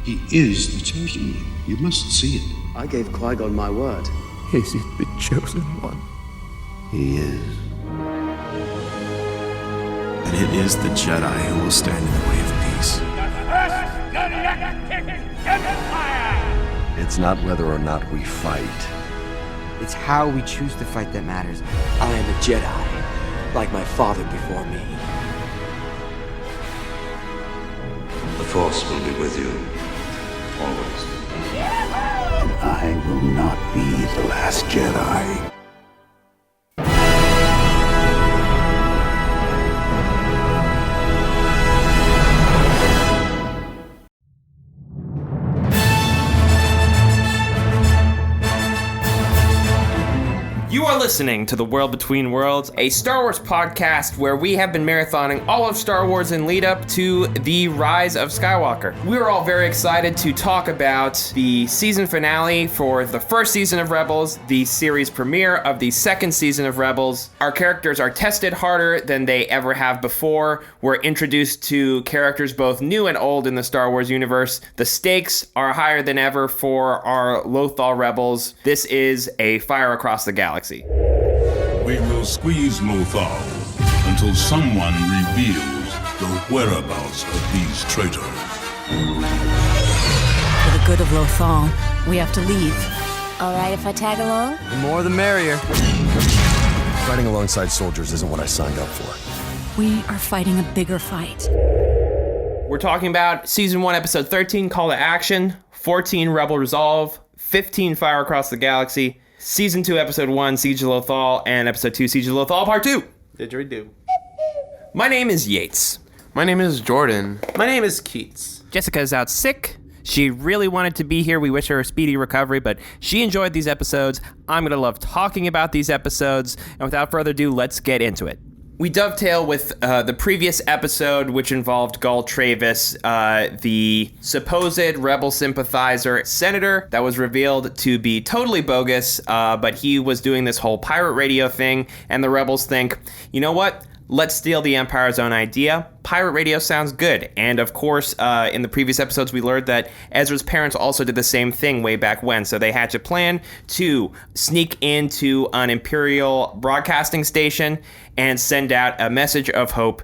He is the chosen one. You must see it. I gave Qui-Gon my word. Is he the chosen one? He is. And it is the Jedi who will stand in the way of peace. It's not whether or not we fight. It's how we choose to fight that matters. I am a Jedi, like my father before me. The Force will be with you, always. And I will not be the last Jedi. You are listening to The World Between Worlds, a Star Wars podcast where we have been marathoning all of Star Wars in lead up to the Rise of Skywalker. We're all very excited to talk about the season finale for the first season of Rebels, the series premiere of the second season of Rebels. Our characters are tested harder than they ever have before. We're introduced to characters both new and old in the Star Wars universe. The stakes are higher than ever for our Lothal rebels. This is a fire across the galaxy. We will squeeze Lothal until someone reveals the whereabouts of these traitors. For the good of Lothal, we have to leave. All right if I tag along? The more the merrier. Fighting alongside soldiers isn't what I signed up for. We are fighting a bigger fight. We're talking about Season 1, Episode 13, Call to Action, 14, Rebel Resolve, 15, Fire Across the Galaxy, Season 2, Episode 1, Siege of Lothal, and Episode 2, Siege of Lothal, Part 2. Didgeridoo. My name is Yates. My name is Jordan. My name is Keats. Jessica's out sick. She really wanted to be here. We wish her a speedy recovery, but she enjoyed these episodes. I'm going to love talking about these episodes. And without further ado, let's get into it. We dovetail with the previous episode, which involved Gul Travis, the supposed rebel sympathizer senator that was revealed to be totally bogus, but he was doing this whole pirate radio thing, and the rebels think, you know what? Let's steal the Empire's own idea. Pirate radio sounds good. And of course, in the previous episodes, we learned that Ezra's parents also did the same thing way back when. So they hatch a plan to sneak into an Imperial broadcasting station and send out a message of hope.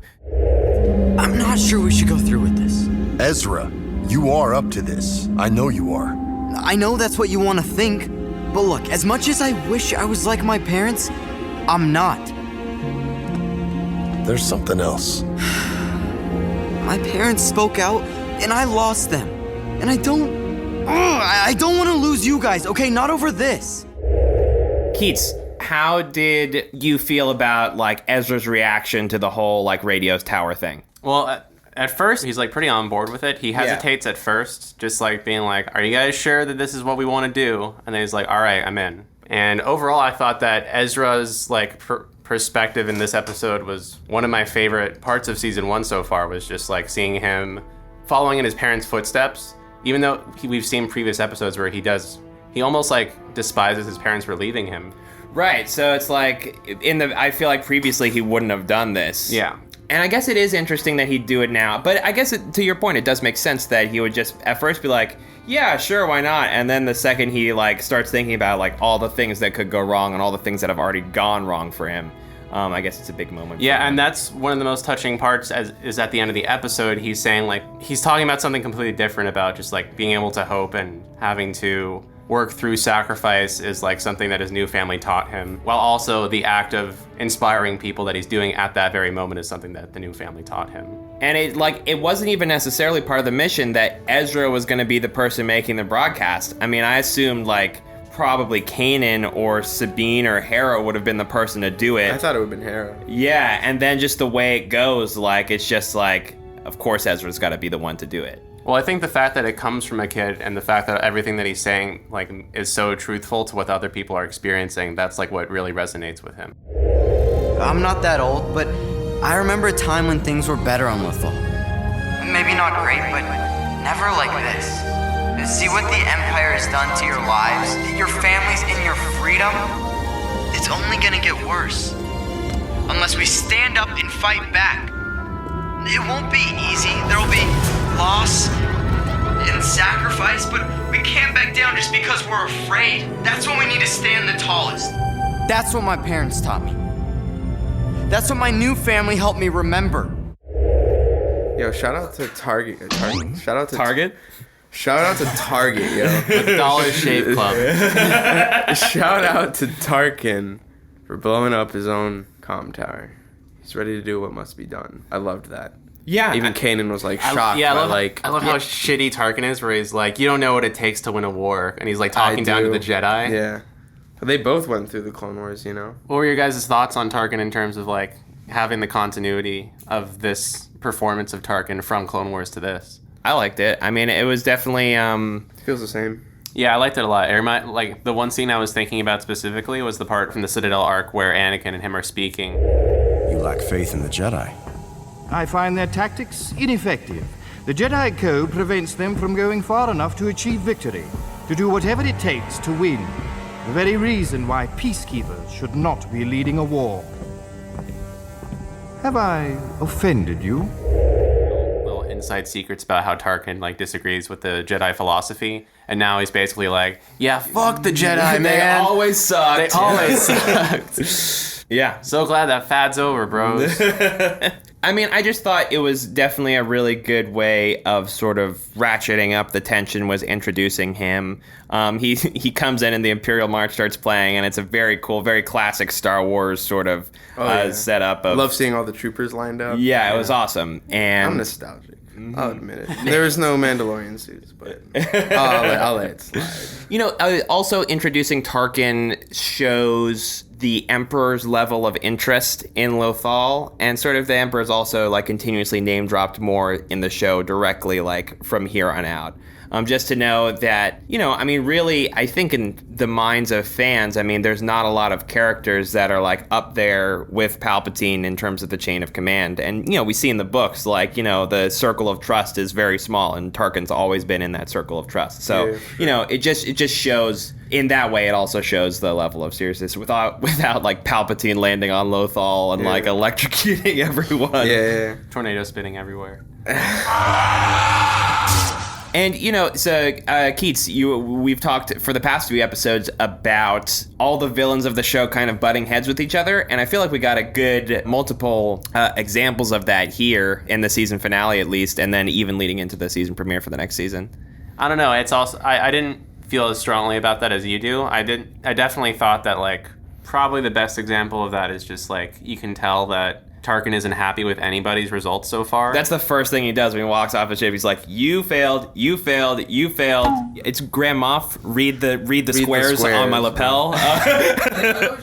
I'm not sure we should go through with this. Ezra, you are up to this. I know you are. I know that's what you want to think. But look, as much as I wish I was like my parents, I'm not. There's something else. My parents spoke out, and I lost them. And I don't want to lose you guys, okay? Not over this. Keats, how did you feel about, like, Ezra's reaction to the whole, like, radio tower thing? Well, at first, he's, like, pretty on board with it. He hesitates at first, just, like, being like, are you guys sure that this is what we want to do? And then he's like, all right, I'm in. And overall, I thought that Ezra's, like, perspective in this episode was one of my favorite parts of season 1 so far, was just like seeing him following in his parents' footsteps, even though we've seen previous episodes where he almost like despises his parents for leaving him. Right, so it's like, I feel like previously he wouldn't have done this. Yeah. And I guess it is interesting that he'd do it now, but I guess to your point, it does make sense that he would just at first be like, yeah, sure, why not? And then the second he like starts thinking about like all the things that could go wrong and all the things that have already gone wrong for him, I guess it's a big moment. Yeah, and that's one of the most touching parts is at the end of the episode. He's saying like, he's talking about something completely different about just like being able to hope and having to work through sacrifice is like something that his new family taught him, while also the act of inspiring people that he's doing at that very moment is something that the new family taught him. And it wasn't even necessarily part of the mission that Ezra was going to be the person making the broadcast. I mean, I assumed like probably Kanan or Sabine or Hera would have been the person to do it. I thought it would have been Hera. Yeah, and then just the way it goes, like it's just like, of course Ezra's got to be the one to do it. Well, I think the fact that it comes from a kid and the fact that everything that he's saying like is so truthful to what other people are experiencing, that's like what really resonates with him. I'm not that old, but I remember a time when things were better on Lothal. Maybe not great, but never like this. See what the Empire has done to your lives, your families, and your freedom? It's only gonna get worse. Unless we stand up and fight back. It won't be easy. There'll be loss and sacrifice. guys, but we can't back down just because we're afraid. That's when we need to stand the tallest. That's what my parents taught me. That's what my new family helped me remember. Yo, shout out to Target. Shout out to Target? Shout out to Target, yo. The Dollar Shave Club. Shout out to Tarkin for blowing up his own comm tower. He's ready to do what must be done. I loved that. Yeah. Even Kanan was like shocked. I love how yeah. shitty Tarkin is, where he's like, you don't know what it takes to win a war. And he's like talking down to the Jedi. Yeah. But they both went through the Clone Wars, you know? What were your guys' thoughts on Tarkin in terms of like having the continuity of this performance of Tarkin from Clone Wars to this? I liked it. I mean, it was definitely... Feels the same. Yeah, I liked it a lot. Like, the one scene I was thinking about specifically was the part from the Citadel arc where Anakin and him are speaking. You lack faith in the Jedi. I find their tactics ineffective. The Jedi Code prevents them from going far enough to achieve victory, to do whatever it takes to win. The very reason why peacekeepers should not be leading a war. Have I offended you? Little inside secrets about how Tarkin like disagrees with the Jedi philosophy, and now he's basically like, yeah, fuck the Jedi, man. They always sucked. They always sucked. Yeah. So glad that fad's over, bros. I mean, I just thought it was definitely a really good way of sort of ratcheting up the tension, was introducing him. He comes in and the Imperial March starts playing, and it's a very cool, very classic Star Wars sort of setup. I love seeing all the troopers lined up. Yeah, it was awesome. And I'm nostalgic. I'll admit it. There was no Mandalorian suits, but I'll let it slide. You know, also introducing Tarkin shows the Emperor's level of interest in Lothal, and sort of the Emperor's also like continuously name dropped more in the show directly, like from here on out. Just to know that, you know, I mean, really, I think in the minds of fans, I mean, there's not a lot of characters that are like up there with Palpatine in terms of the chain of command. And, you know, we see in the books, like, you know, the circle of trust is very small, and Tarkin's always been in that circle of trust. So, you know, it just shows, in that way, it also shows the level of seriousness without like Palpatine landing on Lothal and like electrocuting everyone. Yeah. Tornado spinning everywhere. And, you know, so, Keats, we've talked for the past few episodes about all the villains of the show kind of butting heads with each other, and I feel like we got a good multiple examples of that here in the season finale, at least, and then even leading into the season premiere for the next season. I don't know. It's also... I didn't feel as strongly about that as you do. I definitely thought that, like, probably the best example of that is just, like, you can tell that Tarkin isn't happy with anybody's results so far. That's the first thing he does when he walks off the ship. He's like, you failed, you failed, you failed. It's Grand Moff, read the squares on my lapel.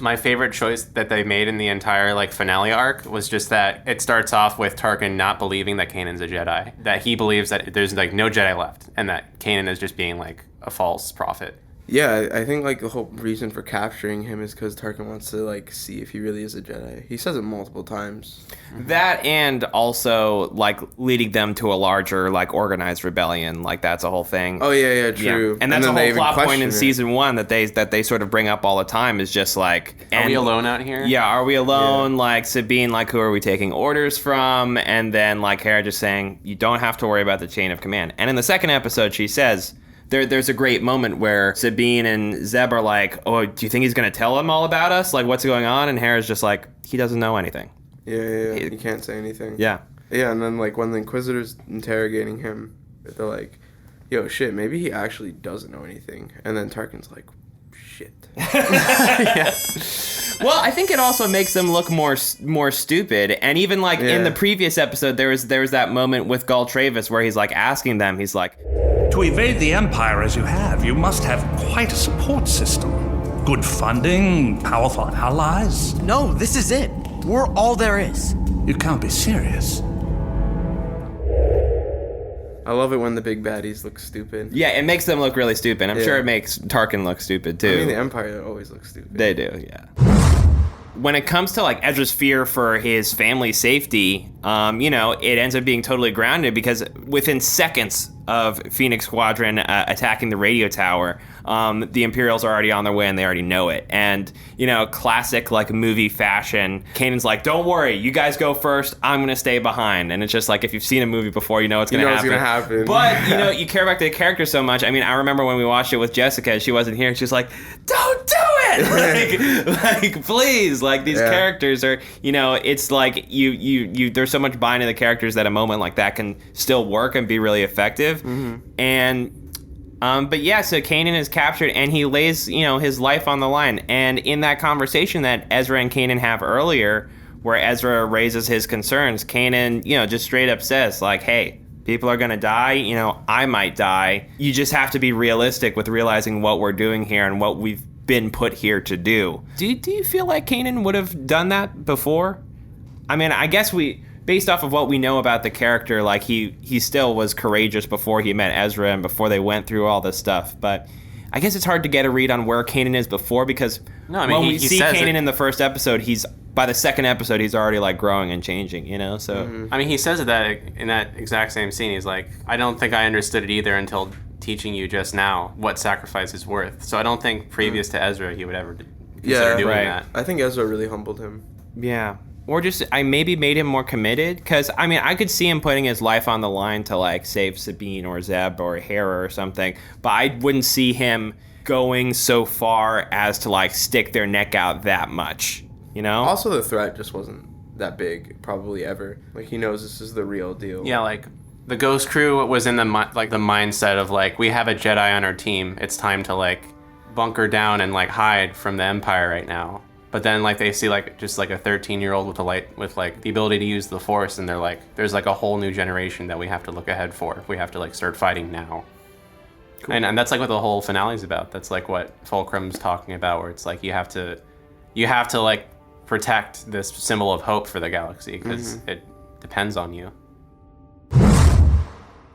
My favorite choice that they made in the entire like finale arc was just that it starts off with Tarkin not believing that Kanan's a Jedi. That he believes that there's like no Jedi left, and that Kanan is just being like a false prophet. Yeah, I think like the whole reason for capturing him is because Tarkin wants to like see if he really is a Jedi. He says it multiple times. That, and also like leading them to a larger like organized rebellion. Like that's a whole thing. Oh yeah, true. Yeah. And that's a whole plot point in season 1 that they sort of bring up all the time, is just like, are we alone out here? Yeah, are we alone? Yeah. Like Sabine, like who are we taking orders from? And then like Hera just saying, you don't have to worry about the chain of command. And in the second episode, she says, There's a great moment where Sabine and Zeb are like, oh, do you think he's going to tell him all about us? Like, what's going on? And Hera's just like, he doesn't know anything. Yeah. He can't say anything. Yeah. Yeah, and then, like, when the Inquisitor's interrogating him, they're like, yo, shit, maybe he actually doesn't know anything. And then Tarkin's like, shit. Yeah. Well, I think it also makes them look more stupid. And even, like, in the previous episode, there was that moment with Gul Travis where he's, like, asking them, he's like, to evade the Empire as you have, you must have quite a support system. Good funding, powerful allies. No, this is it. We're all there is. You can't be serious. I love it when the big baddies look stupid. Yeah, it makes them look really stupid. I'm sure it makes Tarkin look stupid, too. I mean, the Empire always looks stupid. They do, yeah. when it comes to like Ezra's fear for his family's safety, it ends up being totally grounded because within seconds of Phoenix Squadron attacking the radio tower, the Imperials are already on their way and they already know it. And, classic like movie fashion, Kanan's like, don't worry, you guys go first, I'm going to stay behind. And it's just like, if you've seen a movie before, you know it's going to happen. But, you care about the character so much. I mean, I remember when we watched it with Jessica, she wasn't here, and she was like, don't do it! like, please, like, these characters are, it's like, you there's so much buying in the characters that a moment like that can still work and be really effective. Mm-hmm. And but yeah, so Kanan is captured and he lays, his life on the line. And in that conversation that Ezra and Kanan have earlier, where Ezra raises his concerns, Kanan, just straight up says, like, hey, people are going to die. I might die. You just have to be realistic with realizing what we're doing here and what we've been put here to do. Do you feel like Kanan would have done that before? I mean, I guess based off of what we know about the character, like he still was courageous before he met Ezra and before they went through all this stuff. But I guess it's hard to get a read on where Kanan is before, because when we see Kanan in the first episode, by the second episode, he's already like growing and changing, So I mean, he says that in that exact same scene. He's like, I don't think I understood it either until teaching you just now what sacrifice is worth. So I don't think previous to Ezra he would ever consider doing that. I think Ezra really humbled him. Yeah. Or just, I maybe made him more committed, because, I mean, I could see him putting his life on the line to, like, save Sabine or Zeb or Hera or something, but I wouldn't see him going so far as to, like, stick their neck out that much, Also, the threat just wasn't that big, probably ever. Like, he knows this is the real deal. Yeah, like, the Ghost Crew was in the mindset of, like, we have a Jedi on our team, it's time to, like, bunker down and, like, hide from the Empire right now. But then, like, they see, like, just, like, a 13-year-old with like, the ability to use the Force, and they're like, there's, like, a whole new generation that we have to look ahead for. We have to, like, start fighting now. Cool. And that's, like, what the whole finale's about. That's, like, what Fulcrum's talking about, where it's, like, you have to, like, protect this symbol of hope for the galaxy, because it depends on you.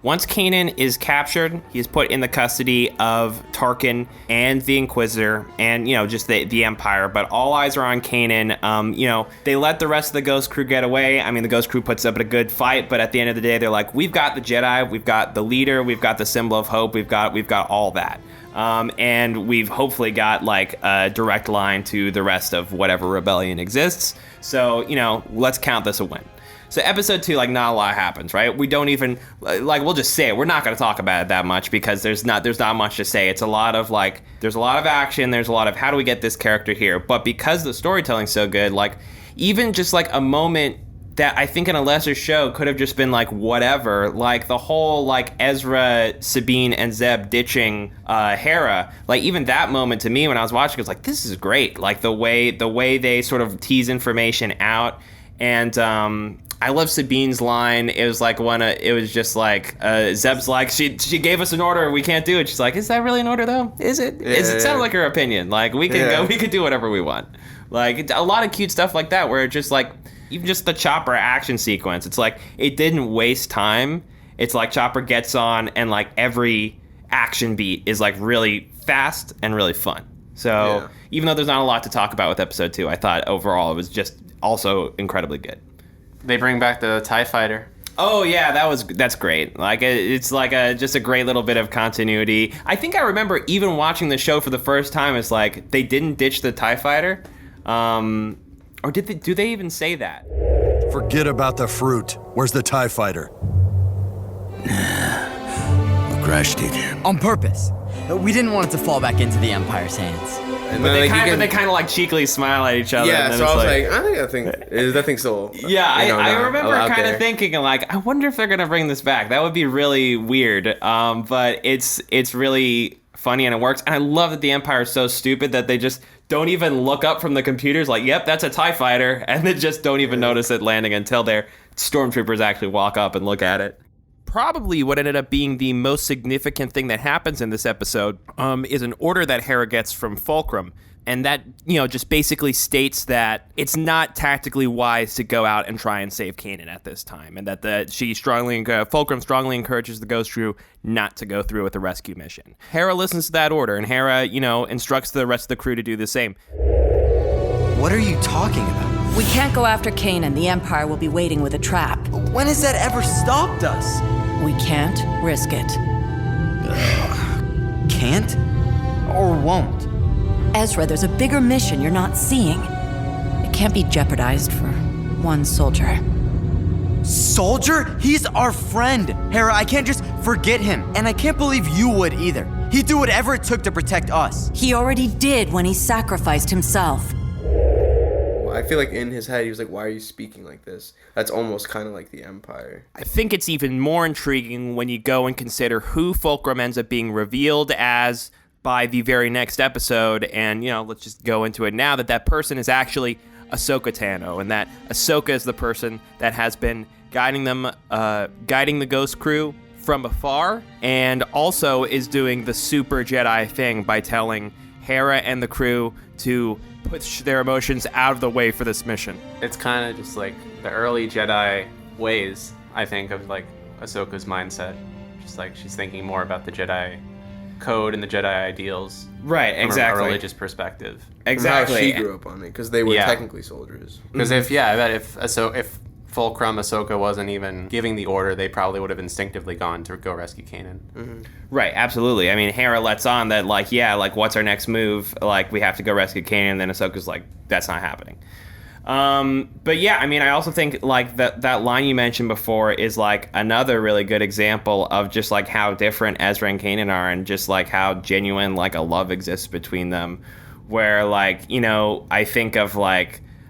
Once Kanan is captured, he's put in the custody of Tarkin and the Inquisitor and, just the Empire. But all eyes are on Kanan. They let the rest of the Ghost Crew get away. I mean, the Ghost Crew puts up a good fight, but at the end of the day, they're like, we've got the Jedi, we've got the leader, we've got the symbol of hope, we've got all that. And we've hopefully got, like, a direct line to the rest of whatever rebellion exists. So, let's count this a win. So episode 2, like, not a lot happens, right? We don't even, like, we'll just say it. We're not going to talk about it that much because there's not much to say. It's a lot of, like, there's a lot of action. There's a lot of how do we get this character here? But because the storytelling's so good, like, even just, like, a moment that I think in a lesser show could have just been, like, whatever, like, the whole, like, Ezra, Sabine, and Zeb ditching Hera, like, even that moment to me when I was watching, I was like, this is great. Like, the way they sort of tease information out. And I love Sabine's line. It was like it was just like Zeb's like, she gave us an order, we can't do it. She's like, is that really an order though? Is it? Yeah, it sounds like her opinion. Like, we can go, we could do whatever we want. Like, a lot of cute stuff like that, where it just, like, even just the Chopper action sequence, it's like it didn't waste time. It's like Chopper gets on and, like, every action beat is, like, really fast and really fun. So even though there's not a lot to talk about with episode 2, I thought overall it was just also incredibly good. They bring back the TIE fighter. Oh yeah, that's great. Like, it's like just a great little bit of continuity. I think I remember even watching the show for the first time, it's like they didn't ditch the TIE fighter, or did they? Do they even say that? Forget about the fruit. Where's the TIE fighter? We crashed it on purpose. We didn't want it to fall back into the Empire's hands. And but they kind of like cheekily smile at each other. Yeah, and then so I was like, that thing's still. Yeah, I remember kind of thinking, like, I wonder if they're gonna bring this back. That would be really weird. But it's really funny and it works. And I love that the Empire is so stupid that they just don't even look up from the computers. Like, yep, that's a TIE fighter, and they just don't even notice it landing until their stormtroopers actually walk up and look at it. Probably what ended up being the most significant thing that happens in this episode is an order that Hera gets from Fulcrum. And that, just basically states that it's not tactically wise to go out and try and save Kanan at this time. And that Fulcrum strongly encourages the Ghost Crew not to go through with the rescue mission. Hera listens to that order, and Hera, instructs the rest of the crew to do the same. What are you talking about? We can't go after Kanan. The Empire will be waiting with a trap. When has that ever stopped us? We can't risk it. Can't? Or won't? Ezra, there's a bigger mission you're not seeing. It can't be jeopardized for one soldier. Soldier? He's our friend. Hera, I can't just forget him. And I can't believe you would either. He'd do whatever it took to protect us. He already did when he sacrificed himself. I feel like in his head, he was like, why are you speaking like this? That's almost kind of like the Empire. I think it's even more intriguing when you go and consider who Fulcrum ends up being revealed as by the very next episode. And, let's just go into it now that person is actually Ahsoka Tano, and that Ahsoka is the person that has been guiding the Ghost Crew from afar, and also is doing the super Jedi thing by telling Hera and the crew to push their emotions out of the way for this mission. It's kind of just like the early Jedi ways, I think, of like Ahsoka's mindset. Just like she's thinking more about the Jedi code and the Jedi ideals. Right, exactly. From a religious perspective. Exactly. How she grew up on it, because they were technically soldiers. Because I bet if Fulcrum Ahsoka wasn't even giving the order, they probably would have instinctively gone to go rescue Kanan. Mm-hmm. Right, absolutely. I mean, Hera lets on that, what's our next move? We have to go rescue Kanan, and then Ahsoka's like, that's not happening. But yeah, I mean, I also think, that line you mentioned before is, another really good example of just, how different Ezra and Kanan are, and just, how genuine, a love exists between them, where, I think of,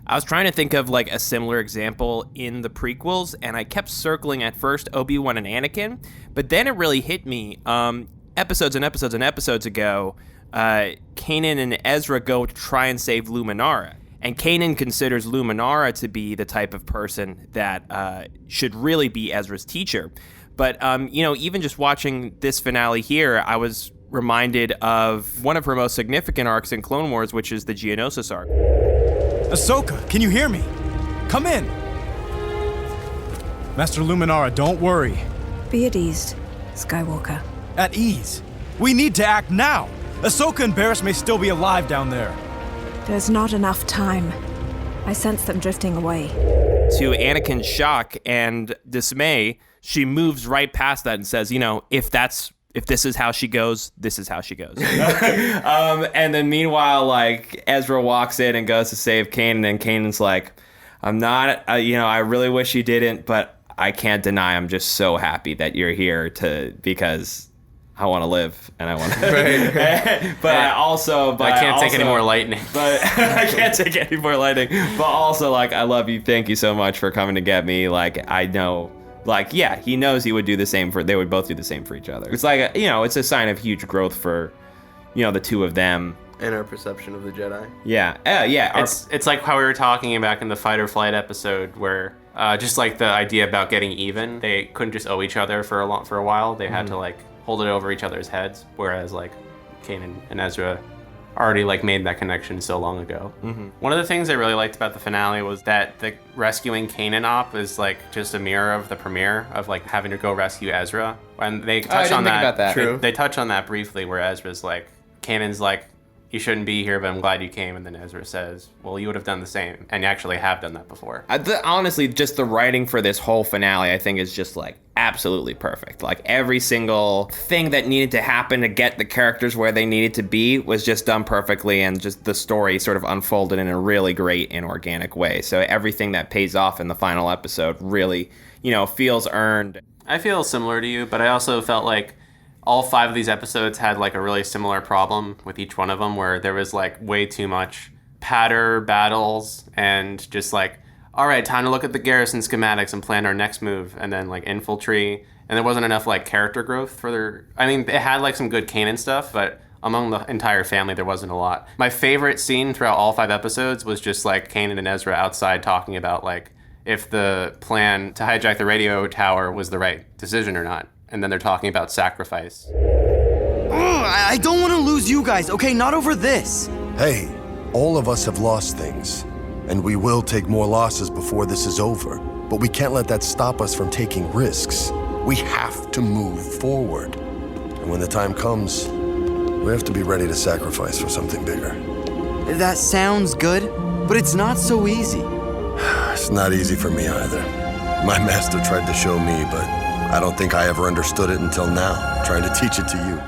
I was trying to think of a similar example in the prequels, and I kept circling at first Obi-Wan and Anakin, but then it really hit me. Episodes and episodes and episodes ago, Kanan and Ezra go to try and save Luminara, and Kanan considers Luminara to be the type of person that should really be Ezra's teacher. But even just watching this finale here, I was reminded of one of her most significant arcs in Clone Wars, which is the Geonosis arc. Ahsoka, can you hear me? Come in. Master Luminara, don't worry. Be at ease, Skywalker. At ease? We need to act now. Ahsoka and Barriss may still be alive down there. There's not enough time. I sense them drifting away. To Anakin's shock and dismay, she moves right past that and says, if this is how she goes, this is how she goes. And then meanwhile, Ezra walks in and goes to save Kanan, and Kanan's like, I'm not, I really wish you didn't, but I can't deny I'm just so happy that you're here because I want to live and I want to. Right. But I can't take any more lightning. But I can't take any more lightning. But also, I love you. Thank you so much for coming to get me. I know. He knows he would do the same they would both do the same for each other. It's it's a sign of huge growth for, the two of them. And our perception of the Jedi. Yeah. It's like how we were talking back in the fight or flight episode where, just the idea about getting even, they couldn't just owe each other for a while. They had to hold it over each other's heads. Whereas Kanan and Ezra already made that connection so long ago. Mm-hmm. One of the things I really liked about the finale was that the rescuing Kanan op is just a mirror of the premiere of having to go rescue Ezra, and they touch on that. True. They touch on that briefly, where Ezra's Kanan's you shouldn't be here, but I'm glad you came. And then Ezra says, well, you would have done the same. And you actually have done that before. Honestly, just the writing for this whole finale, I think, is just absolutely perfect. Every single thing that needed to happen to get the characters where they needed to be was just done perfectly, and just the story sort of unfolded in a really great and organic way. So everything that pays off in the final episode really, feels earned. I feel similar to you, but I also felt all 5 of these episodes had a really similar problem with each one of them, where there was way too much patter battles and just all right, time to look at the garrison schematics and plan our next move, and then infiltrate. And there wasn't enough character growth for it had some good Kanan stuff, but among the entire family there wasn't a lot. My favorite scene throughout all 5 episodes was just Kanan and Ezra outside talking about if the plan to hijack the radio tower was the right decision or not. And then they're talking about sacrifice. I don't want to lose you guys, okay? Not over this. Hey, all of us have lost things, and we will take more losses before this is over. But we can't let that stop us from taking risks. We have to move forward. And when the time comes, we have to be ready to sacrifice for something bigger. That sounds good, But it's not so easy. It's not easy for me either. My master tried to show me, but I don't think I ever understood it until now, trying to teach it to you.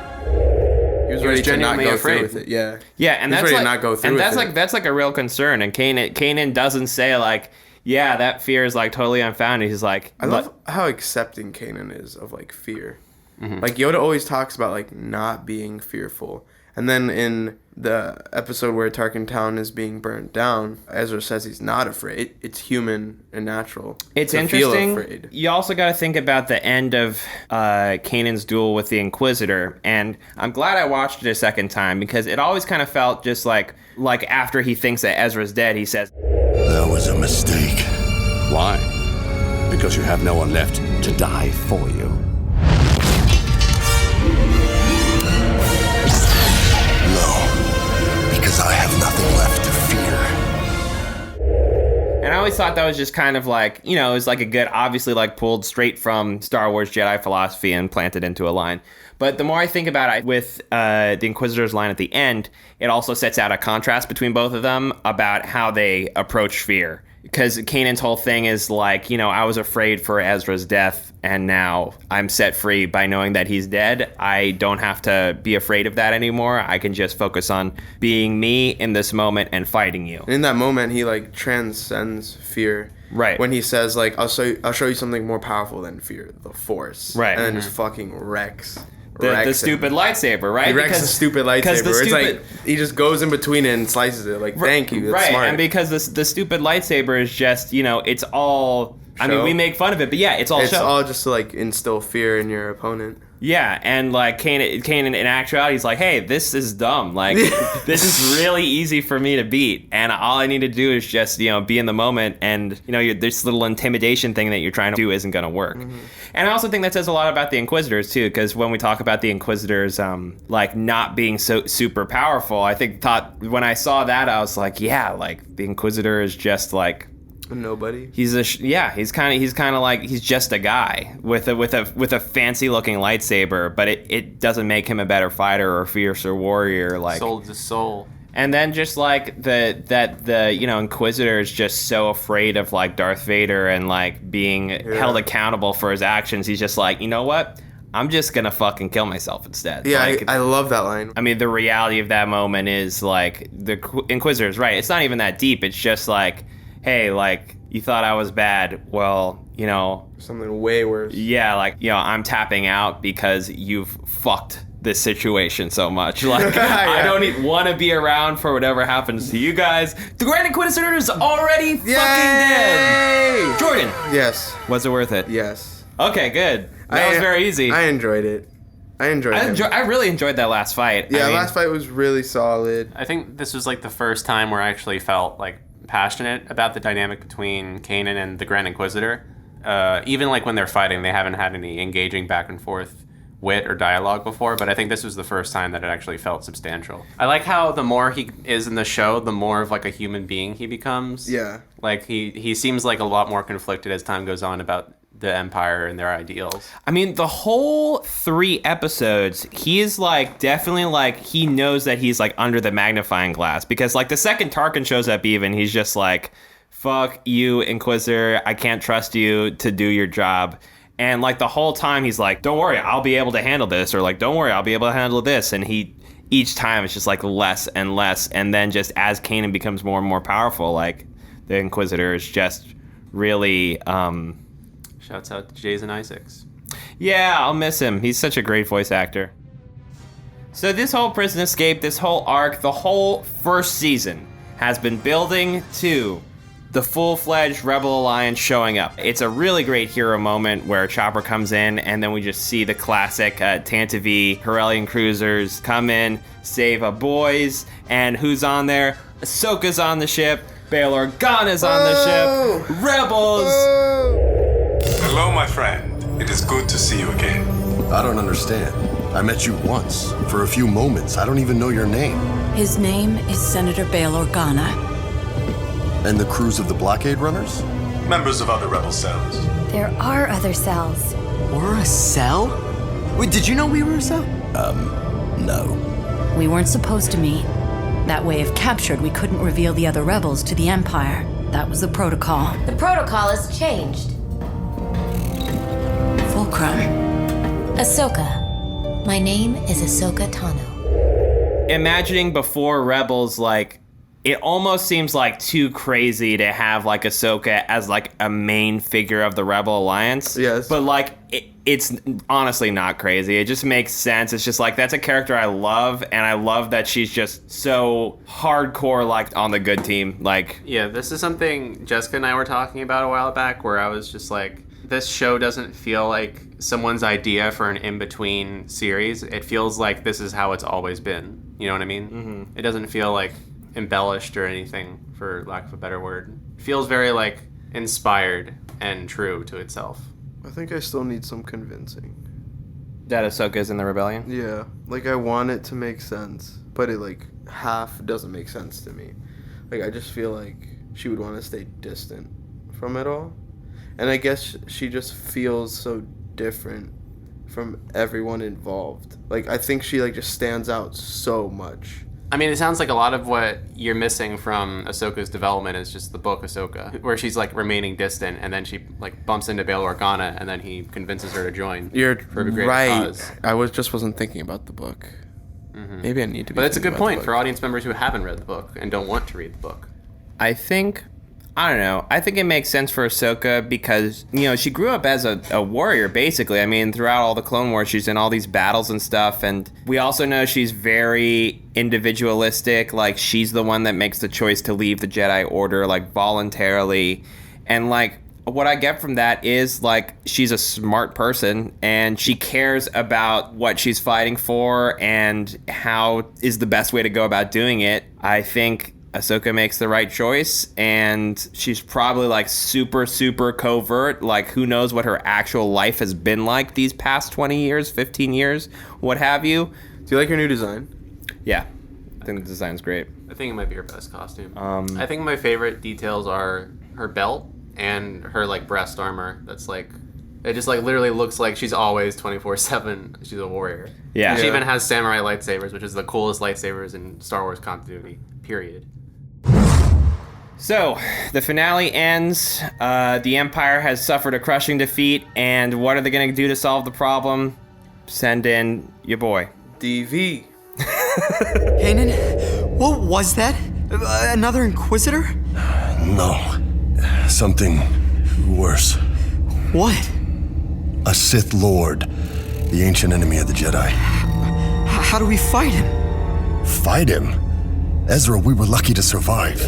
He was ready to not go afraid. through with it. Yeah. Yeah, and He's that's ready like, to not go through and with that's it. like that's like a real concern. And Kanan doesn't say like, yeah, that fear is like totally unfounded. He's like, I love how accepting Kanan is of like fear. Like Yoda always talks about like not being fearful. And then in the episode where Tarkin Town is being burnt down, Ezra says he's not afraid. It's human and natural. It's to interesting. Feel afraid. You also got to think about the end of Kanan's duel with the Inquisitor, and I'm glad I watched it a second time because it always kind of felt just like after he thinks that Ezra's dead, he says, "That was a mistake." Why? Because you have no one left to die for you. Because I have nothing left to fear. And I always thought that was just kind of like, it was like a good, obviously like pulled straight from Star Wars Jedi philosophy and planted into a line. But the more I think about it with the Inquisitor's line at the end, it also sets out a contrast between both of them about how they approach fear. Because Kanan's whole thing is like, I was afraid for Ezra's death, and now I'm set free by knowing that he's dead. I don't have to be afraid of that anymore. I can just focus on being me in this moment and fighting you. In that moment, he like transcends fear. Right. When he says like, I'll show you something more powerful than fear, the Force. Right. And then just fucking wrecks. The stupid lightsaber, right? He wrecks the stupid lightsaber. It's like he just goes in between it and slices it. Like, thank you. That's right, smart. and because the stupid lightsaber is just, it's all... Show. I mean, we make fun of it, but yeah, it's all It's show. all just to like instill fear in your opponent. Yeah, and like Kanan in actuality, he's like, hey, this is dumb. Like, this is really easy for me to beat, and all I need to do is just, be in the moment, and, this little intimidation thing that you're trying to do isn't going to work. Mm-hmm. And I also think that says a lot about the Inquisitors, too, because when we talk about the Inquisitors, like, not being so super powerful, when I saw that, I was like, yeah, like, the Inquisitor is just, like... Nobody. He's kind of like he's just a guy with a fancy looking lightsaber, but it doesn't make him a better fighter or fiercer warrior. Like soul to soul. And then just like the Inquisitor is just so afraid of like Darth Vader and like being held accountable for his actions. He's just like, you know what? I'm just gonna fucking kill myself instead. Yeah, like, I love that line. I mean, the reality of that moment is like the Inquisitor's right. It's not even that deep. It's just like, hey, like, you thought I was bad. Well, something way worse. Yeah, like, I'm tapping out because you've fucked this situation so much. Like, I don't want to be around for whatever happens to you guys. The Grand Inquisitor is already fucking dead. Jordan. Yes. Was it worth it? Yes. Okay, good. That was very easy. I enjoyed it. I really enjoyed that last fight. Yeah, last fight was really solid. I think this was like the first time where I actually felt like passionate about the dynamic between Kanan and the Grand Inquisitor. Even like when they're fighting, they haven't had any engaging back and forth wit or dialogue before, but I think this was the first time that it actually felt substantial. I like how the more he is in the show, the more of like a human being he becomes. Yeah. Like he seems like a lot more conflicted as time goes on about the Empire and their ideals. I mean, the whole 3 episodes, he is like definitely like he knows that he's like under the magnifying glass, because like the second Tarkin shows up, even he's just like, fuck you, Inquisitor, I can't trust you to do your job. And like the whole time he's like, don't worry, I'll be able to handle this, or like, don't worry, I'll be able to handle this. And each time it's just like less and less, and then just as Kanan becomes more and more powerful, like the Inquisitor is just really Shouts out to Jason Isaacs. Yeah, I'll miss him. He's such a great voice actor. So this whole prison escape, this whole arc, the whole first season has been building to the full-fledged Rebel Alliance showing up. It's a really great hero moment where Chopper comes in, and then we just see the classic Tantive Corellian cruisers come in, save our boys, and who's on there? Ahsoka's on the ship, Bail Organa's on the ship, Rebels! Hello, my friend. It is good to see you again. I don't understand. I met you once, for a few moments. I don't even know your name. His name is Senator Bail Organa. And the crews of the blockade runners? Members of other rebel cells. There are other cells. We're a cell? Wait, did you know we were a cell? No. We weren't supposed to meet. That way, if captured, we couldn't reveal the other rebels to the Empire. That was the protocol. The protocol has changed. Fulcrum. Ahsoka. My name is Ahsoka Tano. Imagining before Rebels, like, it almost seems like too crazy to have like Ahsoka as like a main figure of the Rebel Alliance. Yes. But like it's honestly not crazy. It just makes sense. It's just like that's a character I love, and I love that she's just so hardcore like on the good team. Like, yeah, this is something Jessica and I were talking about a while back, where I was just like, this show doesn't feel like someone's idea for an in-between series. It feels like this is how it's always been. You know what I mean? Mm-hmm. It doesn't feel like embellished or anything, for lack of a better word. It feels very like inspired and true to itself. I think I still need some convincing. That Ahsoka's in the rebellion? Yeah, like I want it to make sense, but it like half doesn't make sense to me. Like I just feel like she would want to stay distant from it all. And I guess she just feels so different from everyone involved. Like I think she like just stands out so much. I mean, it sounds like a lot of what you're missing from Ahsoka's development is just the book Ahsoka, where she's like remaining distant, and then she like bumps into Bail Organa, and then he convinces her to join. You're for a greater right. cause. I wasn't thinking about the book. Mm-hmm. Maybe I need to. But it's a good point for audience members who haven't read the book and don't want to read the book. I think it makes sense for Ahsoka because, you know, she grew up as a warrior, basically. I mean, throughout all the Clone Wars, she's in all these battles and stuff. And we also know she's very individualistic. Like, she's the one that makes the choice to leave the Jedi Order, like, voluntarily. And, like, what I get from that is, like, she's a smart person and she cares about what she's fighting for and how is the best way to go about doing it. I think Ahsoka makes the right choice, and she's probably like super, super covert. Like, who knows what her actual life has been like these past 20 years, 15 years, what have you. Do you like her new design? Yeah, I think the design's great. I think it might be her best costume. I think my favorite details are her belt and her like breast armor. That's like, it just like literally looks like she's always 24/7. She's a warrior. Yeah. And she even has samurai lightsabers, which is the coolest lightsabers in Star Wars continuity, period. So, the finale ends. The Empire has suffered a crushing defeat, and what are they going to do to solve the problem? Send in your boy. DV. Kanan, what was that? Another Inquisitor? No. Something worse. What? A Sith Lord. The ancient enemy of the Jedi. How do we fight him? Fight him? Ezra, we were lucky to survive.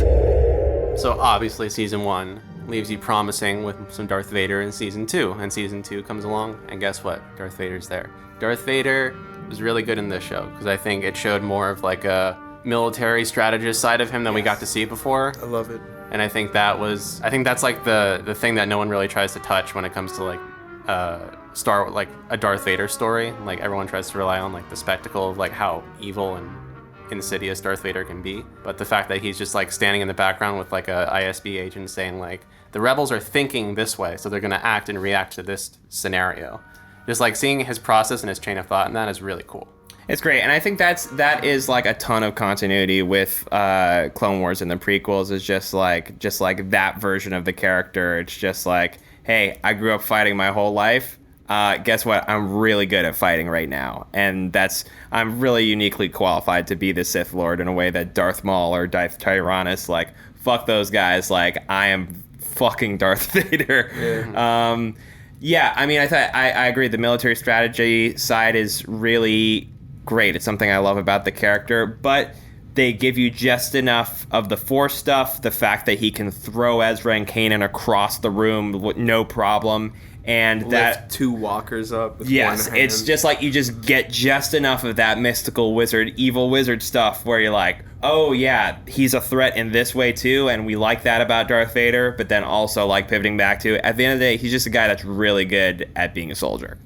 So obviously season 1 leaves you promising with some Darth Vader in season 2, and season 2 comes along, and guess what? Darth Vader's there. Darth Vader was really good in this show because I think it showed more of like a military strategist side of him than we got to see before. I love it. And I think that's like the thing that no one really tries to touch when it comes to like like a Darth Vader story. Like everyone tries to rely on like the spectacle of like how evil and insidious Darth Vader can be, but the fact that he's just like standing in the background with like a ISB agent saying like the rebels are thinking this way, so they're gonna act and react to this scenario. Just like seeing his process and his chain of thought, and that is really cool. It's great, and I think that is like a ton of continuity with Clone Wars and the prequels. Is just like that version of the character. It's just like, hey, I grew up fighting my whole life. Guess what? I'm really good at fighting right now. And I'm really uniquely qualified to be the Sith Lord in a way that Darth Maul or Darth Tyrannus, like, fuck those guys. Like, I am fucking Darth Vader. Yeah. I mean, I agree. The military strategy side is really great. It's something I love about the character, but they give you just enough of the Force stuff, the fact that he can throw Ezra and Kanan across the room with no problem. And lift that 2 walkers up with yes, one hand. it's just like you just get just enough of that mystical wizard, evil wizard stuff where you're like, oh yeah, he's a threat in this way too, and we like that about Darth Vader, but then also like pivoting back to, at the end of the day, he's just a guy that's really good at being a soldier.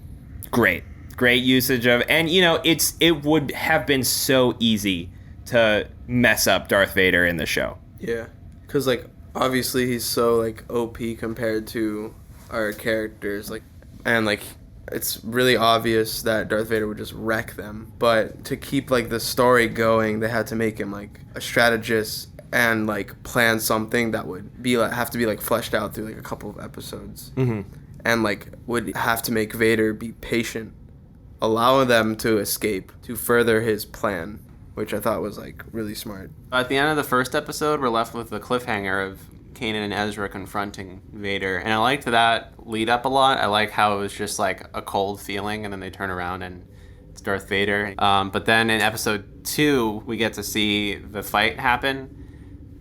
Great usage of, and you know, it would have been so easy to mess up Darth Vader in the show. Yeah, because like obviously he's so like OP compared to our characters, like, and like it's really obvious that Darth Vader would just wreck them. But to keep like the story going, they had to make him like a strategist and like plan something that would be like have to be like fleshed out through like a couple of episodes, and like would have to make Vader be patient, allow them to escape to further his plan, which I thought was like really smart. At the end of the first episode, we're left with the cliffhanger of Kanan and Ezra confronting Vader, and I liked that lead up a lot. I like how it was just like a cold feeling, and then they turn around and it's Darth Vader. But then in episode 2, we get to see the fight happen.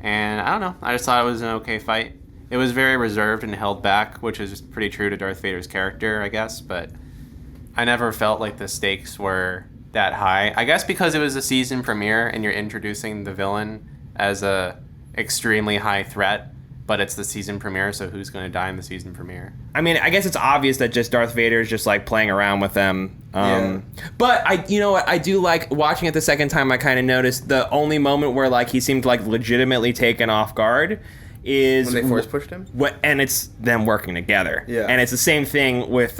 And I don't know, I just thought it was an okay fight. It was very reserved and held back, which is pretty true to Darth Vader's character, I guess, but I never felt like the stakes were that high. I guess because it was a season premiere and you're introducing the villain as a extremely high threat, but it's the season premiere, so who's going to die in the season premiere? I mean, I guess it's obvious that just Darth Vader is just like playing around with them. But you know what? I do like watching it the second time. I kind of noticed the only moment where like he seemed like legitimately taken off guard is when they force pushed him. And it's them working together. Yeah. And it's the same thing with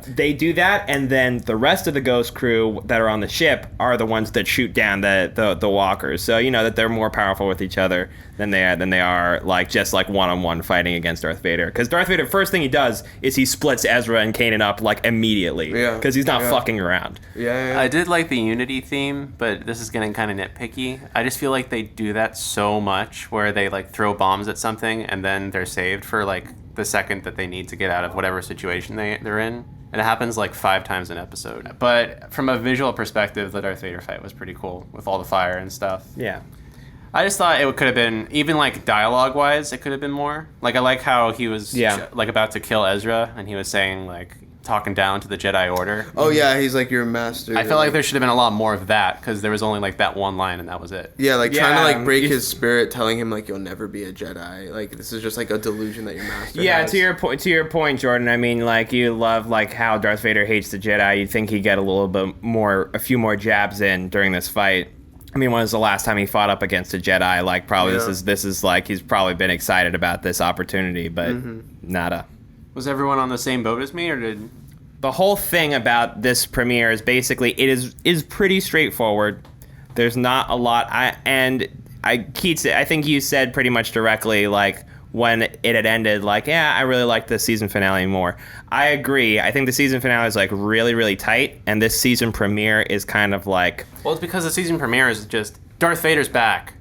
they do that, and then the rest of the Ghost crew that are on the ship are the ones that shoot down the walkers. So you know that they're more powerful with each other than they are like just like one-on-one fighting against Darth Vader. Because Darth Vader, first thing he does is he splits Ezra and Kanan up like immediately. Yeah. Because he's not fucking around. Yeah. I did like the Unity theme, but this is getting kind of nitpicky. I just feel like they do that so much, where they like throw bombs at something and then they're saved for like the second that they need to get out of whatever situation they're in. And it happens like 5 times an episode. But from a visual perspective, the Darth Vader fight was pretty cool with all the fire and stuff. Yeah. I just thought it could have been, even like dialogue-wise, it could have been more. Like I like how he was like about to kill Ezra, and he was saying like talking down to the Jedi Order. Oh yeah, he's like your master. I felt like there should have been a lot more of that, because there was only like that one line and that was it. Yeah, like trying to like break his spirit, telling him like you'll never be a Jedi. Like this is just like a delusion that your master has. To your point, Jordan. I mean, like you love like how Darth Vader hates the Jedi. You'd think he'd get a few more jabs in during this fight. I mean, when was the last time he fought up against a Jedi? Like, probably this is like he's probably been excited about this opportunity, but nada. Was everyone on the same boat as me, or did the whole thing about this premiere is basically it is pretty straightforward. There's not a lot. Keats, I think you said pretty much directly like when it had ended, like, yeah, I really like the season finale more. I agree. I think the season finale is like really, really tight, and this season premiere is kind of like... Well, it's because the season premiere is just Darth Vader's back,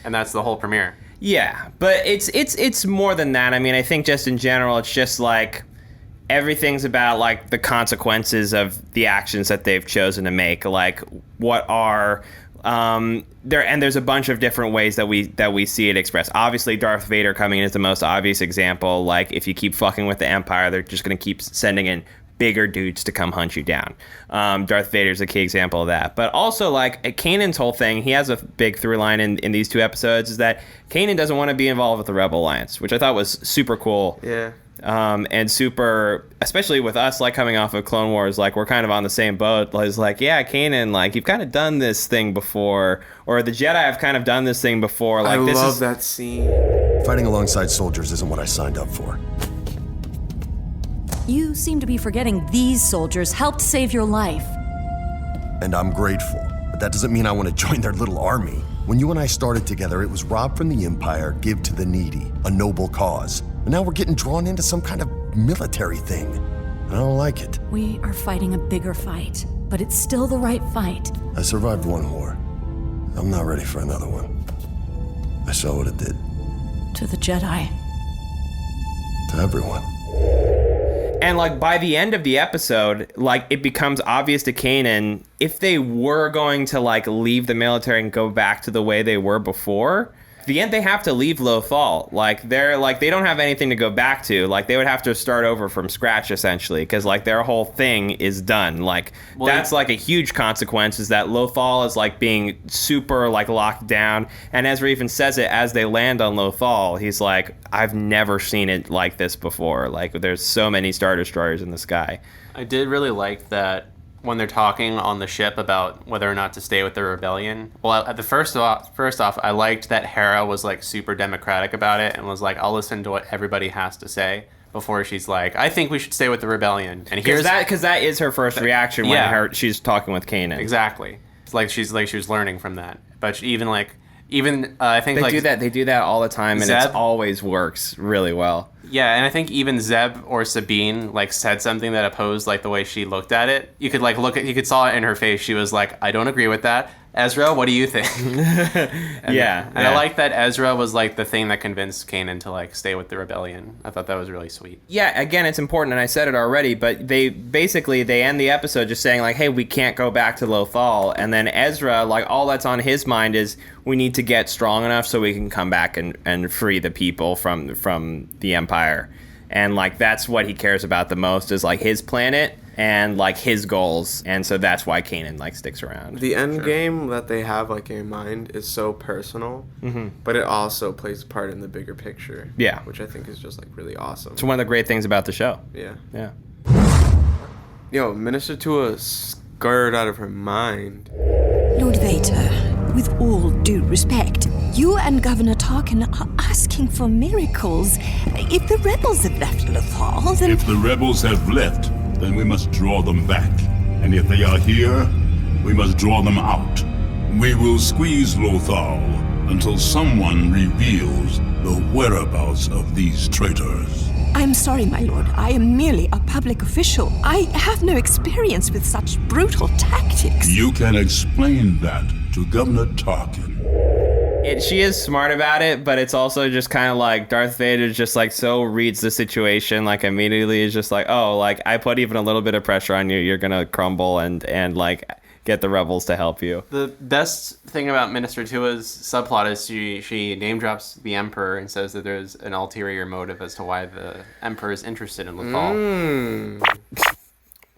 and that's the whole premiere. Yeah, but it's more than that. I mean, I think just in general, it's just like everything's about like the consequences of the actions that they've chosen to make. Like, what are... there's a bunch of different ways that we see it expressed. Obviously, Darth Vader coming in is the most obvious example. Like, if you keep fucking with the Empire, they're just going to keep sending in bigger dudes to come hunt you down. Darth Vader's a key example of that. But also, like, Kanan's whole thing, he has a big through line in these 2 episodes, is that Kanan doesn't want to be involved with the Rebel Alliance, which I thought was super cool. Yeah. And super, especially with us, like, coming off of Clone Wars, like, we're kind of on the same boat. It's like, yeah, Kanan, like, you've kind of done this thing before, or the Jedi have kind of done this thing before. Like, I love that scene. Fighting alongside soldiers isn't what I signed up for. You seem to be forgetting these soldiers helped save your life. And I'm grateful, but that doesn't mean I want to join their little army. When you and I started together, it was rob from the Empire, give to the needy, a noble cause. And now we're getting drawn into some kind of military thing. I don't like it. We are fighting a bigger fight, but it's still the right fight. I survived one war. I'm not ready for another one. I saw what it did. To the Jedi. To everyone. And, like, by the end of the episode, like, it becomes obvious to Kanan, if they were going to, like, leave the military and go back to the way they were before, at the end they have to leave Lothal. Like, they don't have anything to go back to. Like, they would have to start over from scratch, essentially, because, like, their whole thing is done. Like, that's, like, a huge consequence, is that Lothal is, like, being super, like, locked down. And Ezra even says it as they land on Lothal. He's like, I've never seen it like this before. Like, there's so many Star Destroyers in the sky. I did really like that when they're talking on the ship about whether or not to stay with the rebellion. Well, at the first off, I liked that Hera was like super democratic about it and was like, I'll listen to what everybody has to say. before she's like, I think we should stay with the rebellion. And because that is her first reaction when she's talking with Kanan. Exactly. It's like she was learning from that. But I think they do that all the time, and it always works really well. Yeah, and I think even Zeb or Sabine like said something that opposed like the way she looked at it. You could saw it in her face. She was like, I don't agree with that. Ezra, what do you think? And I like that Ezra was like the thing that convinced Kanan to like stay with the rebellion. I thought that was really sweet. Yeah, again, it's important, and I said it already, but they end the episode just saying like, hey, we can't go back to Lothal, and then Ezra, like, all that's on his mind is we need to get strong enough so we can come back and free the people from the Empire. And like that's what he cares about the most is like his planet and like his goals, and so that's why Kanan like sticks around. The end game that they have like in mind is so personal, but it also plays a part in the bigger picture. Yeah, which I think is just like really awesome. It's one of the great things about the show. Yeah. Yo, Minister Tua scared out of her mind. Lord Vader, with all due respect, you and Governor Tarkin are asking for miracles. If the rebels have left Lothal, then... If the rebels have left, then we must draw them back. And if they are here, we must draw them out. We will squeeze Lothal until someone reveals the whereabouts of these traitors. I'm sorry, my lord. I am merely a public official. I have no experience with such brutal tactics. You can explain that to Governor Tarkin. She is smart about it, but it's also just kind of like Darth Vader just like so reads the situation, like immediately is just like, oh, like I put even a little bit of pressure on you, you're gonna crumble and like get the rebels to help you. The best thing about Minister Tua's subplot is she name drops the Emperor and says that there's an ulterior motive as to why the Emperor is interested in Lothal.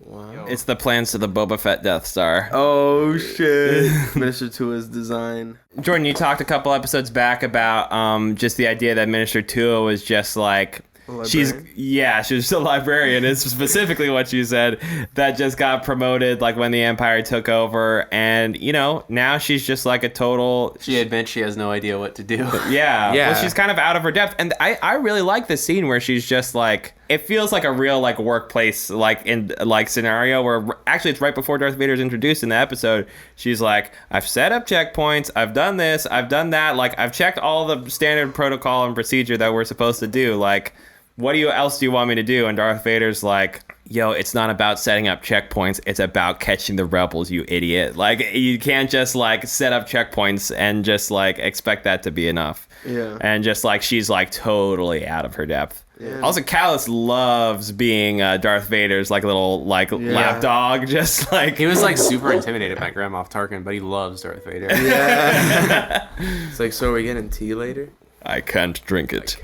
Wow. It's the plans to the Boba Fett Death Star. Oh shit. Minister Tua's design. Jordan, you talked a couple episodes back about just the idea that Minister Tua was just like she's just a librarian. It's specifically what you said, that just got promoted like when the Empire took over, and you know, now she's just like a total, she admits she has no idea what to do. Yeah. Well, she's kind of out of her depth, and I really like the scene where she's just like, it feels like a real like workplace like in like scenario where actually it's right before Darth Vader's introduced in the episode. She's like, I've set up checkpoints, I've done this, I've done that, like I've checked all the standard protocol and procedure that we're supposed to do, like what else do you want me to do? And Darth Vader's like, yo, it's not about setting up checkpoints, it's about catching the rebels, you idiot. Like you can't just like set up checkpoints and just like expect that to be enough. Yeah. And just like she's like totally out of her depth. Yeah. Also, Callus loves being Darth Vader's like little like lap dog. Just like he was like super intimidated by Grand Moff Tarkin, but he loves Darth Vader. Yeah. It's like, so are we getting tea later? I can't drink it.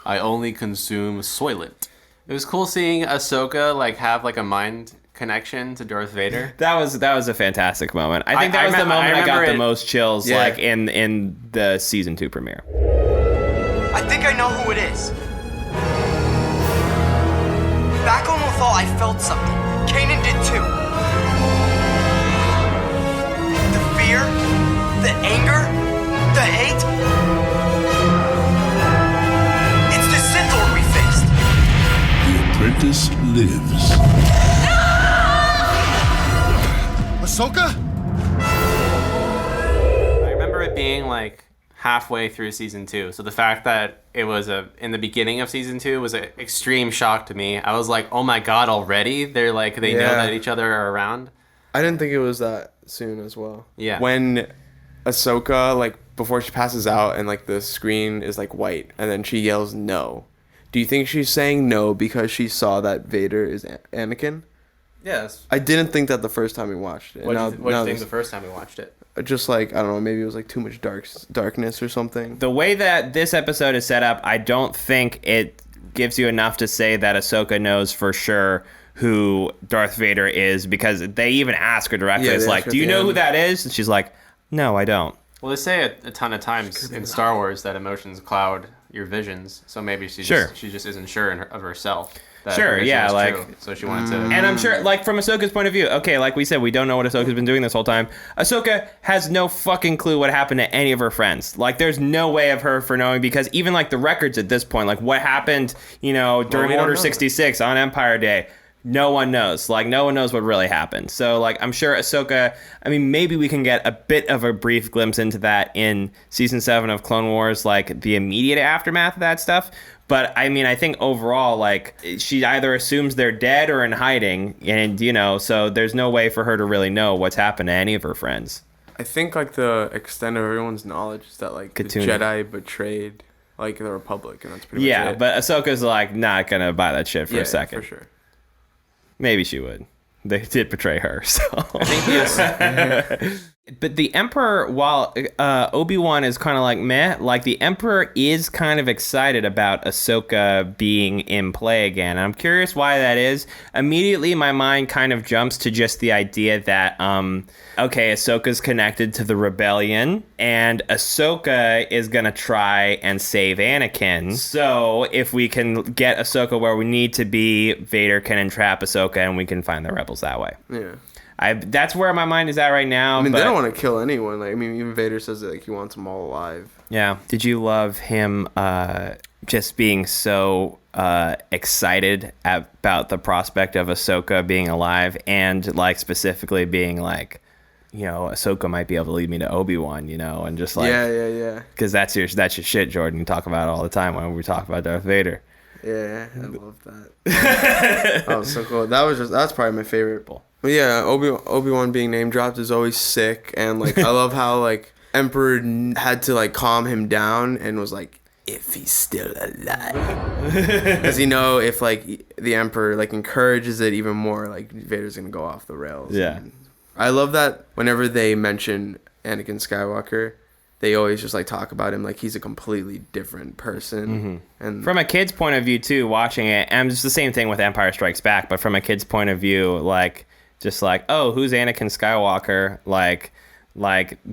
I only consume Soylent. It was cool seeing Ahsoka like have like a mind connection to Darth Vader. That was a fantastic moment. I think that was the moment I got the most chills like in the season 2 premiere. I think I know who it is. Back on Lothal, I felt something. Kanan did too. The fear, the anger, the hate. It's the Sith Lord we faced. The apprentice lives. Ahsoka? I remember it being like halfway through season 2, so the fact that it was in the beginning of season 2 was an extreme shock to me. I was like, oh my god, already they know that each other are around. I didn't think it was that soon as well. Yeah. When Ahsoka, like before she passes out and like the screen is like white and then she yells no, do you think she's saying no because she saw that Vader is Anakin? Yes. I didn't think that the first time we watched it. What did you think the first time we watched it? Just like, I don't know, maybe it was like too much darkness or something. The way that this episode is set up, I don't think it gives you enough to say that Ahsoka knows for sure who Darth Vader is, because they even ask her directly. It's like, do you know who that is? And she's like, no, I don't. Well, they say a ton of times in Star Wars that emotions cloud your visions, so maybe she just isn't sure of herself. Sure, yeah, like true. So she wanted to, and I'm sure, like from Ahsoka's point of view, okay, like we said, we don't know what Ahsoka's been doing this whole time. Ahsoka has no fucking clue what happened to any of her friends. Like, there's no way of her for knowing, because even like the records at this point, like what happened, during Order 66 on Empire Day. No one knows. Like, no one knows what really happened. So, like, I'm sure Ahsoka, maybe we can get a bit of a brief glimpse into that in Season 7 of Clone Wars, like, the immediate aftermath of that stuff. But, I think overall, like, she either assumes they're dead or in hiding, and, so there's no way for her to really know what's happened to any of her friends. I think, like, the extent of everyone's knowledge is that, like, the Jedi betrayed, like, the Republic, and that's pretty much it. Yeah, but Ahsoka's, like, not gonna buy that shit for a second. For sure. Maybe she would. They did betray her, so. I think yes. But the Emperor, while Obi-Wan is kind of like meh, like the Emperor is kind of excited about Ahsoka being in play again. I'm curious why that is. Immediately, my mind kind of jumps to just the idea that, okay, Ahsoka's connected to the rebellion, and Ahsoka is going to try and save Anakin. So if we can get Ahsoka where we need to be, Vader can entrap Ahsoka, and we can find the rebels that way. Yeah. That's where my mind is at right now. They don't want to kill anyone. Like, even Vader says that, like, he wants them all alive. Yeah. Did you love him just being so excited about the prospect of Ahsoka being alive, and like specifically being like, Ahsoka might be able to lead me to Obi-Wan, and just like yeah. Because that's your shit, Jordan. You talk about it all the time when we talk about Darth Vader. Yeah, I love that. That was so cool. That's probably my favorite. But yeah, Obi-Wan being name dropped is always sick, and like I love how like Emperor had to like calm him down and was like, if he's still alive, because if like the Emperor like encourages it even more, like Vader's gonna go off the rails. Yeah, and I love that whenever they mention Anakin Skywalker, they always just like talk about him like he's a completely different person. Mm-hmm. And from a kid's point of view too, watching it, and it's the same thing with Empire Strikes Back, but from a kid's point of view, like just like, oh, who's Anakin Skywalker? Like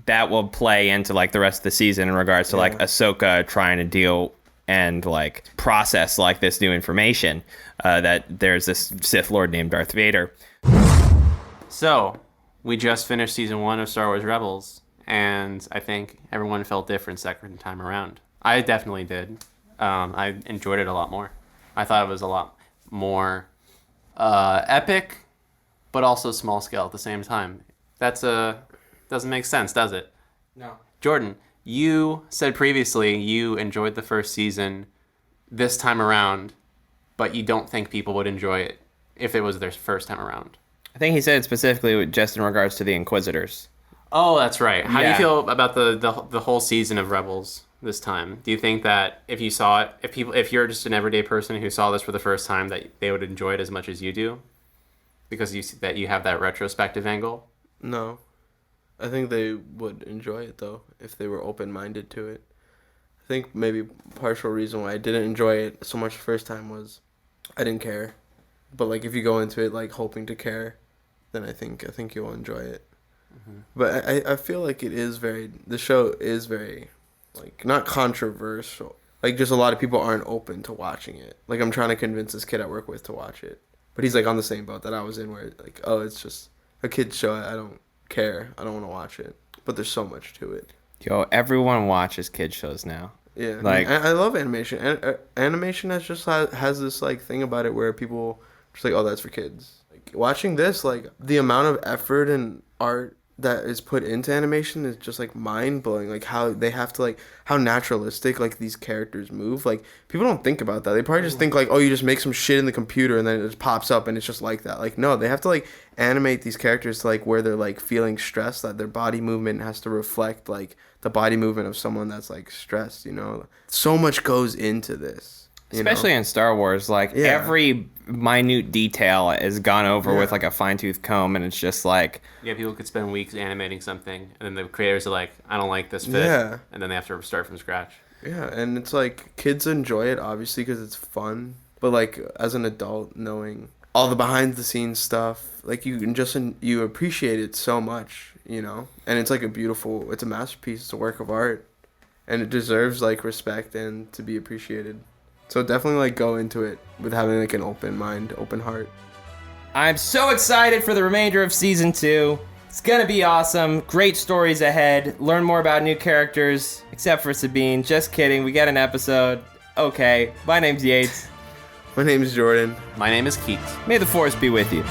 that will play into like the rest of the season in regards to like Ahsoka trying to deal and like process like this new information that there's this Sith Lord named Darth Vader. So we just finished season 1 of Star Wars Rebels, and I think everyone felt different second time around. I definitely did. I enjoyed it a lot more. I thought it was a lot more epic, but also small scale at the same time. Doesn't make sense, does it? No. Jordan, you said previously you enjoyed the first season this time around, but you don't think people would enjoy it if it was their first time around. I think he said it specifically just in regards to the Inquisitors. Oh, that's right. How do you feel about the whole season of Rebels this time? Do you think that if you saw it, if you're just an everyday person who saw this for the first time, that they would enjoy it as much as you do? Because you have that retrospective angle? No. I think they would enjoy it, though, if they were open-minded to it. I think maybe partial reason why I didn't enjoy it so much the first time was I didn't care. But, like, if you go into it, like, hoping to care, then I think you'll enjoy it. Mm-hmm. But I feel like the show is very, like, not controversial. Like, just a lot of people aren't open to watching it. Like, I'm trying to convince this kid I work with to watch it. But he's, like, on the same boat that I was in where, like, oh, it's just a kid's show. I don't care. I don't want to watch it. But there's so much to it. Yo, everyone watches kid shows now. Yeah. Like, I love animation. Animation has this, like, thing about it where people just like, oh, that's for kids. Like, watching this, like, the amount of effort and art that is put into animation is just like mind-blowing. Like how they have to, like, how naturalistic like these characters move. Like, people don't think about that. They probably just think like, oh, you just make some shit in the computer and then it just pops up and it's just like that. Like, no, they have to like animate these characters to like where they're like feeling stressed, that their body movement has to reflect like the body movement of someone that's like stressed, so much goes into this. Especially in Star Wars, like every minute detail is gone over with like a fine-tooth comb, and it's just like... Yeah, people could spend weeks animating something, and then the creators are like, I don't like this fit, and then they have to start from scratch. Yeah, and it's like, kids enjoy it, obviously, because it's fun, but like, as an adult, knowing all the behind-the-scenes stuff, like, you appreciate it so much, and it's like it's a masterpiece, it's a work of art, and it deserves like respect and to be appreciated. So definitely like go into it with having like an open mind, open heart. I'm so excited for the remainder of season 2. It's gonna be awesome. Great stories ahead. Learn more about new characters, except for Sabine. Just kidding. We get an episode. Okay. My name's Yates. My name's Jordan. My name is Keith. May the Force be with you.